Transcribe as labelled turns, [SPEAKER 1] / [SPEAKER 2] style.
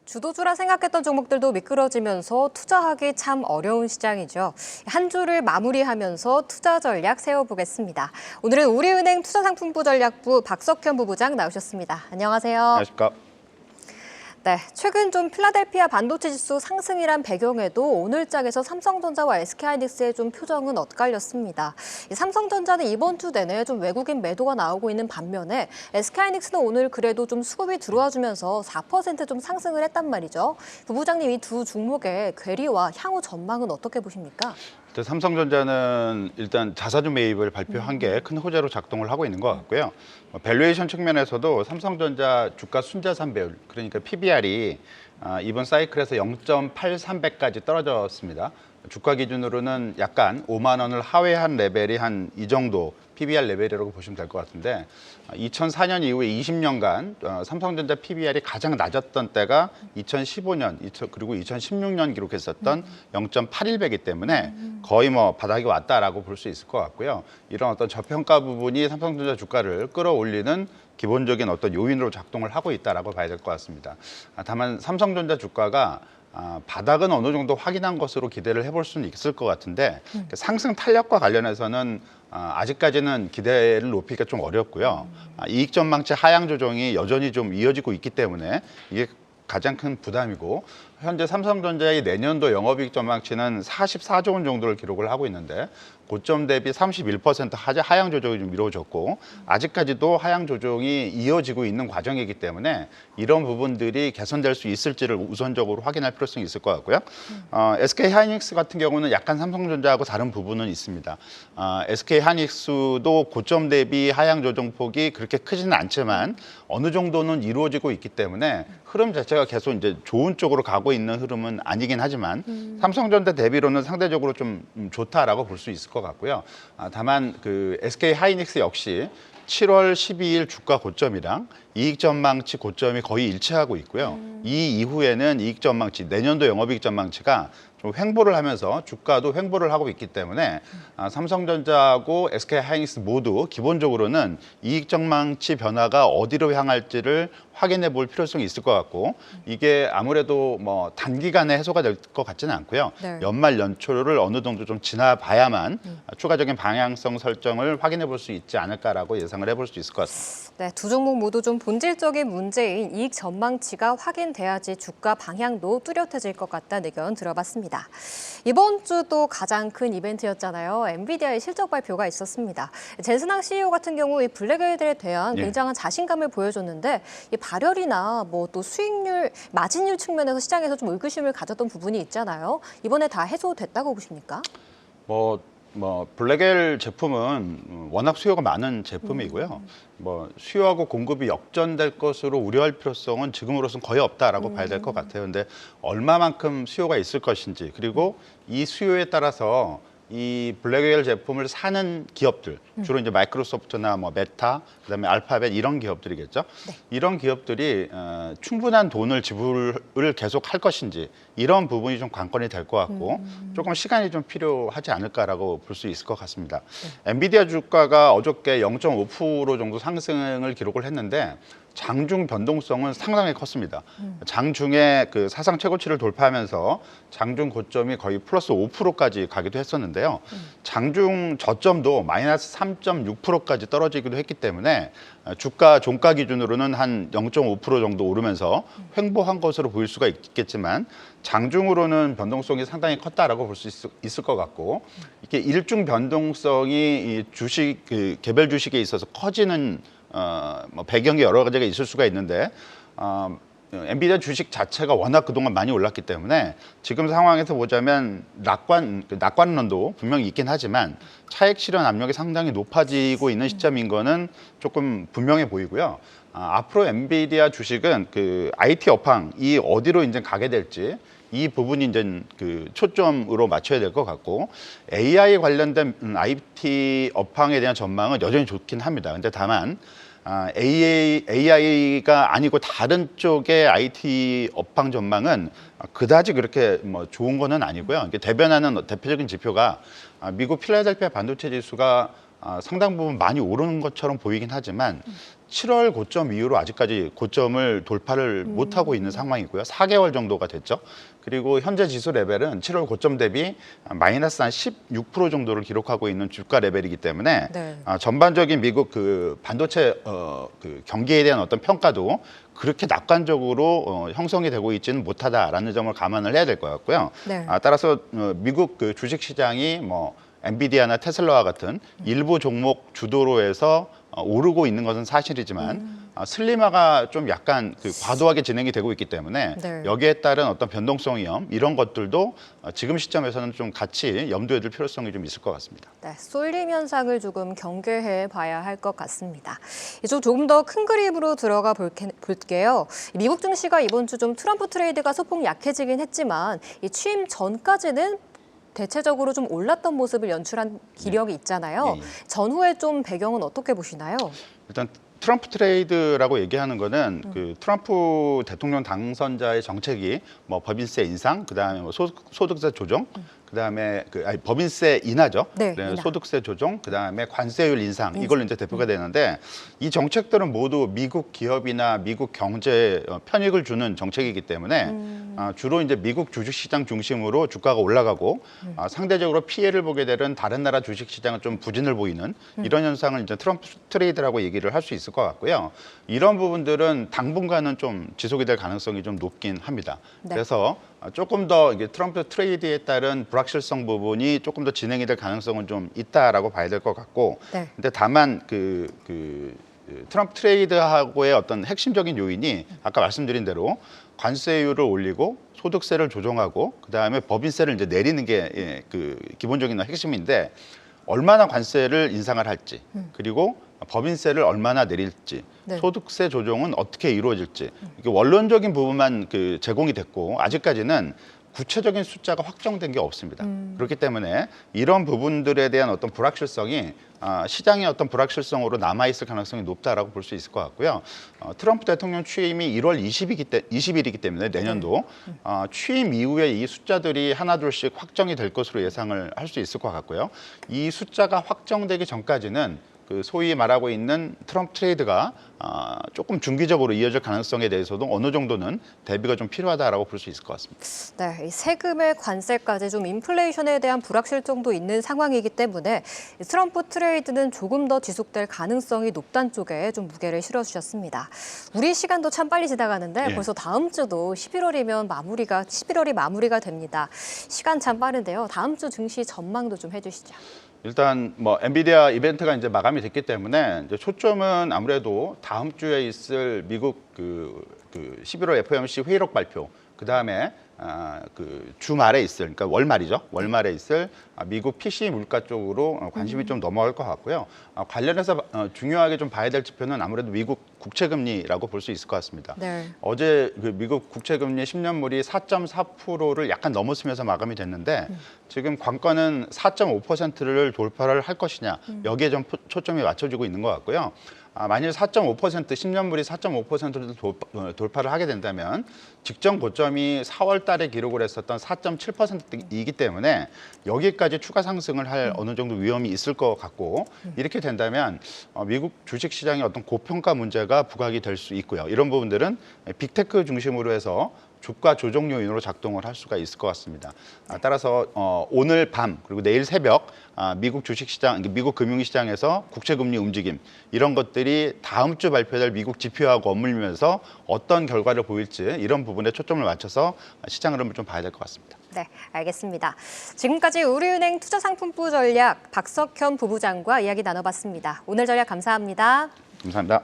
[SPEAKER 1] 주도주라 생각했던 종목들도 미끄러지면서 투자하기 참 어려운 시장이죠. 한 주를 마무리하면서 투자 전략 세워보겠습니다. 오늘은 우리은행 투자상품부 전략부 박석현 부부장 나오셨습니다. 안녕하세요.
[SPEAKER 2] 안녕하십니까.
[SPEAKER 1] 네, 최근 좀 필라델피아 반도체 지수 상승이란 배경에도 오늘장에서 삼성전자와 SK하이닉스의 좀 표정은 엇갈렸습니다. 삼성전자는 이번 주 내내 좀 외국인 매도가 나오고 있는 반면에 SK하이닉스는 오늘 그래도 좀 수급이 들어와주면서 4% 상승을 했단 말이죠. 부부장님, 이 두 종목의 괴리와 향후 전망은 어떻게 보십니까?
[SPEAKER 2] 삼성전자는 일단 자사주 매입을 발표한 게 큰 호재로 작동을 하고 있는 것 같고요. 밸류에이션 측면에서도 삼성전자 주가 순자산 배율, 그러니까 PBR이 이번 사이클에서 0.83배까지 떨어졌습니다. 주가 기준으로는 약간 5만 원을 하회한 레벨이 한 이 정도 PBR 레벨이라고 보시면 될 것 같은데, 2004년 이후에 20년간 삼성전자 PBR이 가장 낮았던 때가 2015년 그리고 2016년 기록했었던 0.81배이기 때문에 거의 뭐 바닥이 왔다라고 볼 수 있을 것 같고요. 이런 어떤 저평가 부분이 삼성전자 주가를 끌어올리는 기본적인 어떤 요인으로 작동을 하고 있다라고 봐야 될 것 같습니다. 다만 삼성전자 주가가 바닥은 어느 정도 확인한 것으로 기대를 해볼 수는 있을 것 같은데, 상승 탄력과 관련해서는 아직까지는 기대를 높이기가 좀 어렵고요. 이익 전망치 하향 조정이 여전히 좀 이어지고 있기 때문에 이게 가장 큰 부담이고, 현재 삼성전자의 내년도 영업이익 전망치는 44조 원 정도를 기록을 하고 있는데, 고점 대비 31% 하향 조정이 좀 이루어졌고, 아직까지도 하향 조정이 이어지고 있는 과정이기 때문에 이런 부분들이 개선될 수 있을지를 우선적으로 확인할 필요성이 있을 것 같고요. SK하이닉스 같은 경우는 약간 삼성전자하고 다른 부분은 있습니다. SK하이닉스도 고점 대비 하향 조정 폭이 그렇게 크지는 않지만 어느 정도는 이루어지고 있기 때문에 흐름 자체가 계속 이제 좋은 쪽으로 가고 있는 흐름은 아니긴 하지만 삼성전자 대비로는 상대적으로 좀 좋다라고 볼 수 있을 것 같고요. 다만 그 SK하이닉스 역시 7월 12일 주가 고점이랑 이익 전망치 고점이 거의 일치하고 있고요. 이 이후에는 이익 전망치, 내년도 영업이익 전망치가 좀 횡보를 하면서 주가도 횡보를 하고 있기 때문에 삼성전자하고 SK하이닉스 모두 기본적으로는 이익 전망치 변화가 어디로 향할지를 확인해 볼 필요성이 있을 것 같고, 이게 아무래도 뭐 단기간에 해소가 될 것 같지는 않고요.
[SPEAKER 1] 네.
[SPEAKER 2] 연말 연초를 어느 정도 좀 지나봐야만 추가적인 방향성 설정을 확인해 볼 수 있지 않을까라고 예상을 해볼 수 있을 것 같습니다.
[SPEAKER 1] 네, 두 종목 모두 좀 본질적인 문제인 이익 전망치가 확인돼야지 주가 방향도 뚜렷해질 것 같다는 의견 들어봤습니다. 이번 주도 가장 큰 이벤트였잖아요. 엔비디아의 실적 발표가 있었습니다. 젠슨항 CEO 같은 경우 이 블랙에이드에 대한 굉장한 자신감을 보여줬는데, 이 발열이나 뭐 또 수익률, 마진율 측면에서 시장에서 좀 의구심을 가졌던 부분이 있잖아요. 이번에 다 해소됐다고 보십니까?
[SPEAKER 2] 블랙엘 제품은 워낙 수요가 많은 제품이고요. 수요하고 공급이 역전될 것으로 우려할 필요성은 지금으로서는 거의 없다라고 봐야 될 것 같아요. 근데 얼마만큼 수요가 있을 것인지, 그리고 이 수요에 따라서 이 블랙웰 제품을 사는 기업들, 주로 이제 마이크로소프트나 뭐 메타, 그다음에 알파벳 이런 기업들이겠죠.
[SPEAKER 1] 네.
[SPEAKER 2] 이런 기업들이 충분한 돈을 지불을 계속 할 것인지, 이런 부분이 좀 관건이 될 것 같고, 조금 시간이 좀 필요하지 않을까라고 볼 수 있을 것 같습니다. 엔비디아 주가가 어저께 0.5% 정도 상승을 기록을 했는데, 장중 변동성은 상당히 컸습니다. 장중에 그 사상 최고치를 돌파하면서 장중 고점이 거의 플러스 5%까지 가기도 했었는데요. 장중 저점도 마이너스 3.6%까지 떨어지기도 했기 때문에 주가 종가 기준으로는 한 0.5% 정도 오르면서 횡보한 것으로 보일 수가 있겠지만, 장중으로는 변동성이 상당히 컸다라고 볼 수 있을 것 같고, 이게 일중 변동성이 이 주식, 개별 주식에 있어서 커지는 배경이 여러 가지가 있을 수가 있는데, 엔비디아 주식 자체가 워낙 그동안 많이 올랐기 때문에 지금 상황에서 보자면 낙관론도 분명히 있긴 하지만 차익 실현 압력이 상당히 높아지고 있는 시점인 거는 조금 분명해 보이고요. 앞으로 엔비디아 주식은 그 IT 업황이 어디로 이제 가게 될지, 이 부분이 이제 그 초점으로 맞춰야 될 것 같고, AI 관련된 IT 업황에 대한 전망은 여전히 좋긴 합니다. 근데 다만 AI가 아니고 다른 쪽의 IT 업황 전망은 그다지 그렇게 뭐 좋은 거는 아니고요. 이게 대변하는 대표적인 지표가 미국 필라델피아 반도체 지수가 상당 부분 많이 오르는 것처럼 보이긴 하지만, 7월 고점 이후로 아직까지 고점을 돌파를 못하고 있는 상황이고요. 4개월 정도가 됐죠. 그리고 현재 지수 레벨은 7월 고점 대비 마이너스 한 16% 정도를 기록하고 있는 주가 레벨이기 때문에
[SPEAKER 1] 네.
[SPEAKER 2] 전반적인 미국 그 반도체 그 경기에 대한 어떤 평가도 그렇게 낙관적으로 형성이 되고 있지는 못하다라는 점을 감안을 해야 될 것 같고요.
[SPEAKER 1] 네.
[SPEAKER 2] 따라서 미국 그 주식 시장이 뭐 엔비디아나 테슬라와 같은 일부 종목 주도로 해서 오르고 있는 것은 사실이지만 슬림화가 좀 약간 그 과도하게 진행이 되고 있기 때문에
[SPEAKER 1] 네.
[SPEAKER 2] 여기에 따른 어떤 변동성 위험 이런 것들도 지금 시점에서는 좀 같이 염두에 둘 필요성이 좀 있을 것 같습니다.
[SPEAKER 1] 네, 쏠림 현상을 조금 경계해 봐야 할 것 같습니다. 이쪽 조금 더 큰 그림으로 들어가 볼게요. 미국 증시가 이번 주 좀 트럼프 트레이드가 소폭 약해지긴 했지만 이 취임 전까지는 대체적으로 좀 올랐던 모습을 연출한 기력이 있잖아요.
[SPEAKER 2] 예, 예.
[SPEAKER 1] 전후에 좀 배경은 어떻게 보시나요?
[SPEAKER 2] 일단 트럼프 트레이드라고 얘기하는 거는 그 트럼프 대통령 당선자의 정책이 뭐 법인세 인상, 그다음에 뭐 소득세 조정, 그다음에 법인세 인하죠.
[SPEAKER 1] 네,
[SPEAKER 2] 인하.
[SPEAKER 1] 인하.
[SPEAKER 2] 소득세 조정, 그다음에 관세율 인상 이걸로 이제 대표가 되는데 이 정책들은 모두 미국 기업이나 미국 경제에 편익을 주는 정책이기 때문에 주로 이제 미국 주식시장 중심으로 주가가 올라가고 상대적으로 피해를 보게 되는 다른 나라 주식시장은 좀 부진을 보이는 이런 현상을 이제 트럼프 트레이드라고 얘기를 할 수 있을 것 같고요. 이런 부분들은 당분간은 좀 지속이 될 가능성이 좀 높긴 합니다.
[SPEAKER 1] 네.
[SPEAKER 2] 그래서 조금 더 이게 트럼프 트레이드에 따른 불확실성 부분이 조금 더 진행이 될 가능성은 좀 있다라고 봐야 될 것 같고,
[SPEAKER 1] 네.
[SPEAKER 2] 근데 다만 트럼프 트레이드하고의 어떤 핵심적인 요인이 아까 말씀드린 대로 관세율을 올리고 소득세를 조정하고 그다음에 법인세를 이제 내리는 게 그 기본적인 핵심인데 얼마나 관세를 인상을 할지 그리고 법인세를 얼마나 내릴지
[SPEAKER 1] 네.
[SPEAKER 2] 소득세 조정은 어떻게 이루어질지 이게 원론적인 부분만 그 제공이 됐고 아직까지는 구체적인 숫자가 확정된 게 없습니다. 그렇기 때문에 이런 부분들에 대한 어떤 불확실성이 시장의 어떤 불확실성으로 남아있을 가능성이 높다라고 볼 수 있을 것 같고요. 트럼프 대통령 취임이 1월 20일이기 때문에 내년도 취임 이후에 이 숫자들이 하나둘씩 확정이 될 것으로 예상을 할 수 있을 것 같고요. 이 숫자가 확정되기 전까지는 그 소위 말하고 있는 트럼프 트레이드가 조금 중기적으로 이어질 가능성에 대해서도 어느 정도는 대비가 좀 필요하다라고 볼 수 있을 것 같습니다.
[SPEAKER 1] 네, 이 세금의 관세까지 좀 인플레이션에 대한 불확실성도 있는 상황이기 때문에 이 트럼프 트레이드는 조금 더 지속될 가능성이 높다는 쪽에 좀 무게를 실어주셨습니다. 우리 시간도 참 빨리 지나가는데
[SPEAKER 2] 예.
[SPEAKER 1] 벌써 다음 주도 11월이 마무리가 됩니다. 시간 참 빠른데요. 다음 주 증시 전망도 좀 해주시죠.
[SPEAKER 2] 일단 뭐 엔비디아 이벤트가 이제 마감이 됐기 때문에 이제 초점은 아무래도 다음 주에 있을 미국 그 11월 FOMC 회의록 발표, 그 다음에 그 주말에 있을, 그러니까 월말이죠. 월말에 있을 미국 PC 물가 쪽으로 관심이 좀 넘어갈 것 같고요. 관련해서 중요하게 좀 봐야 될 지표는 아무래도 미국 국채금리라고 볼 수 있을 것 같습니다.
[SPEAKER 1] 네.
[SPEAKER 2] 어제 그 미국 국채금리 10년물이 4.4%를 약간 넘었으면서 마감이 됐는데 지금 관건은 4.5%를 돌파를 할 것이냐 여기에 좀 초점이 맞춰지고 있는 것 같고요. 만일 4.5% 10년물이 4.5%를 돌파를 하게 된다면 직전 고점이 4월 달에 기록을 했었던 4.7%이기 때문에 여기까지 추가 상승을 할 어느 정도 위험이 있을 것 같고 이렇게 된다면 미국 주식시장의 어떤 고평가 문제가 부각이 될 수 있고요. 이런 부분들은 빅테크 중심으로 해서 주가 조정 요인으로 작동을 할 수가 있을 것 같습니다. 따라서 오늘 밤 그리고 내일 새벽 미국 주식시장, 미국 금융시장에서 국채금리 움직임 이런 것들이 다음 주 발표될 미국 지표하고 맞물리면서 어떤 결과를 보일지 이런 부분에 초점을 맞춰서 시장 흐름을 좀 봐야 될 것 같습니다.
[SPEAKER 1] 네, 알겠습니다. 지금까지 우리은행 투자상품부 전략 박석현 부부장과 이야기 나눠봤습니다. 오늘 전략 감사합니다.
[SPEAKER 2] 감사합니다.